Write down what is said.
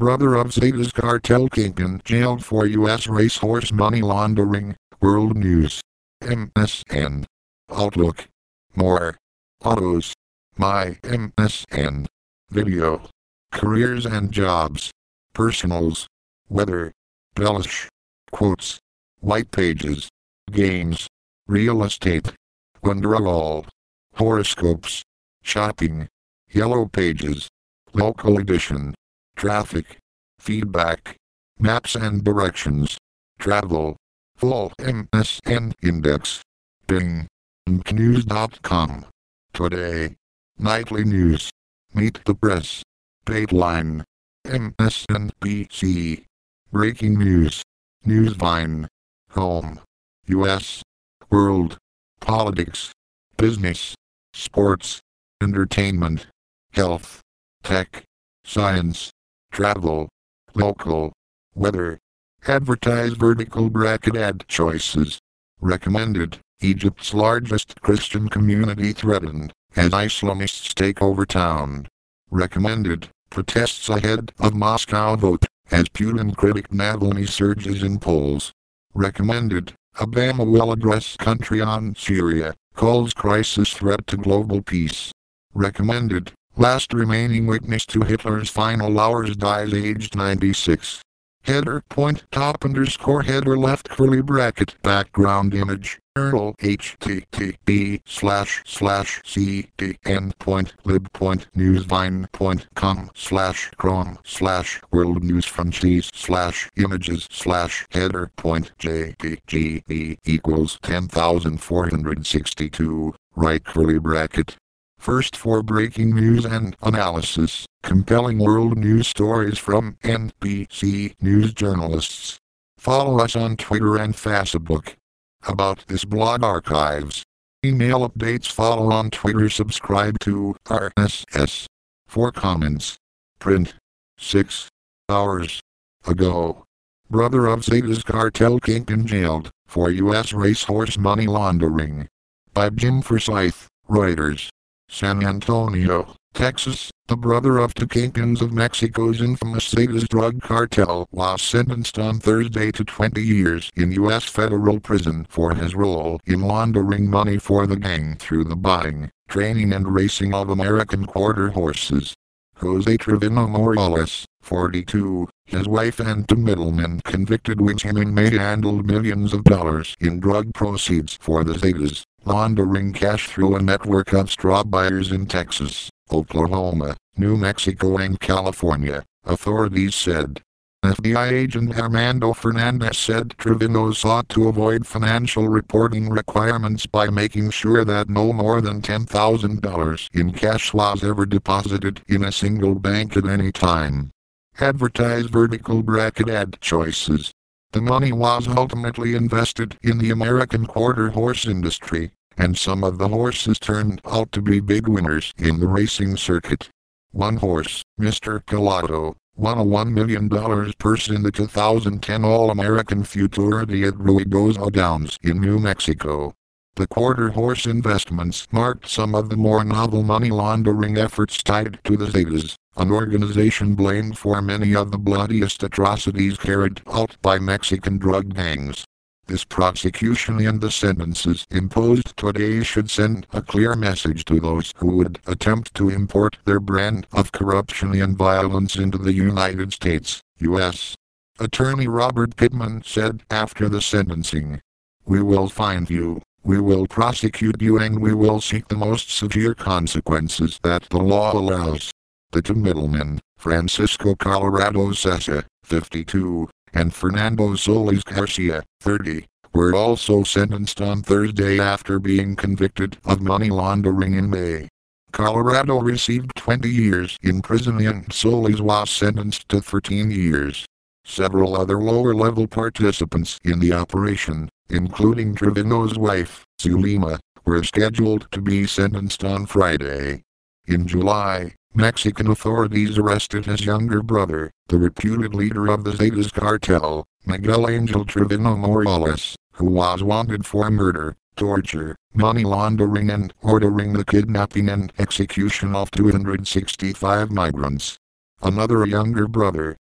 brother of zetas cartel kingpin jailed for U.S. racehorse money laundering. World News. MSN. Outlook. More. Autos. My MSN. Video. Careers and jobs. Personals. Weather. Bellish. Quotes. White pages. Games. Real estate. Wonderwall. Horoscopes. Shopping. Yellow pages. Local edition. Traffic. Feedback. Maps and directions. Travel. Full MSN index. Bing. News.com. Today. Nightly news. Meet the press. Dateline. MSNBC. Breaking news. Newsvine. Home. U.S. World. Politics. Business. Sports. Entertainment. Health. Tech. Science. Travel. Local. Weather. Advertise vertical bracket ad choices. Recommended. Egypt's largest Christian community threatened as Islamists take over town. Recommended. Protests ahead of Moscow vote as Putin critic Navalny surges in polls. Recommended. Obama will address country on Syria, calls crisis threat to global peace. Recommended. Last remaining witness to Hitler's final hours dies aged 96. Header point top underscore header left curly bracket background image URL http://cd.newsvine.com/chrome/worldnewsfromcheese/images/header.jpg equals 10,462 right curly bracket. First for breaking news and analysis, compelling world news stories from NBC News journalists. Follow us on Twitter and Facebook. About this blog archives. Email updates follow on Twitter subscribe to RSS. For comments. Print. 6 hours ago. Brother of zetas cartel kingpin jailed for U.S. racehorse money laundering. By Jim Forsyth, Reuters. San Antonio, Texas, the brother of two kingpins of Mexico's infamous zetas drug cartel was sentenced on Thursday to 20 years in U.S. federal prison for his role in laundering money for the gang through the buying, training and racing of American quarter horses. Jose Trevino Morales, 42, his wife and two middlemen convicted with him in May handled millions of dollars in drug proceeds for the zetas, laundering cash through a network of straw buyers in Texas, Oklahoma, New Mexico and California, authorities said. FBI agent Armando Fernandez said Trevino sought to avoid financial reporting requirements by making sure that no more than $10,000 in cash was ever deposited in a single bank at any time. Advertise vertical bracket ad choices. The money was ultimately invested in the American quarter horse industry, and some of the horses turned out to be big winners in the racing circuit. One horse, Mr. Gelato, won a $1 million purse in the 2010 All-American Futurity at Ruidoso Downs in New Mexico. The quarter horse investments marked some of the more novel money laundering efforts tied to the zetas, an organization blamed for many of the bloodiest atrocities carried out by Mexican drug gangs. This prosecution and the sentences imposed today should send a clear message to those who would attempt to import their brand of corruption and violence into the United States, U.S. Attorney Robert Pittman said after the sentencing, "We will find you, we will prosecute you and we will seek the most severe consequences that the law allows." The two middlemen, Francisco Colorado Sessa, 52, and Fernando Solis Garcia, 30, were also sentenced on Thursday after being convicted of money laundering in May. Colorado received 20 years in prison and Solis was sentenced to 13 years. Several other lower-level participants in the operation, including Trevino's wife, Zulema, were scheduled to be sentenced on Friday. In July, Mexican authorities arrested his younger brother, the reputed leader of the zetas cartel, Miguel Angel Trevino Morales, who was wanted for murder, torture, money laundering and ordering the kidnapping and execution of 265 migrants. Another younger brother,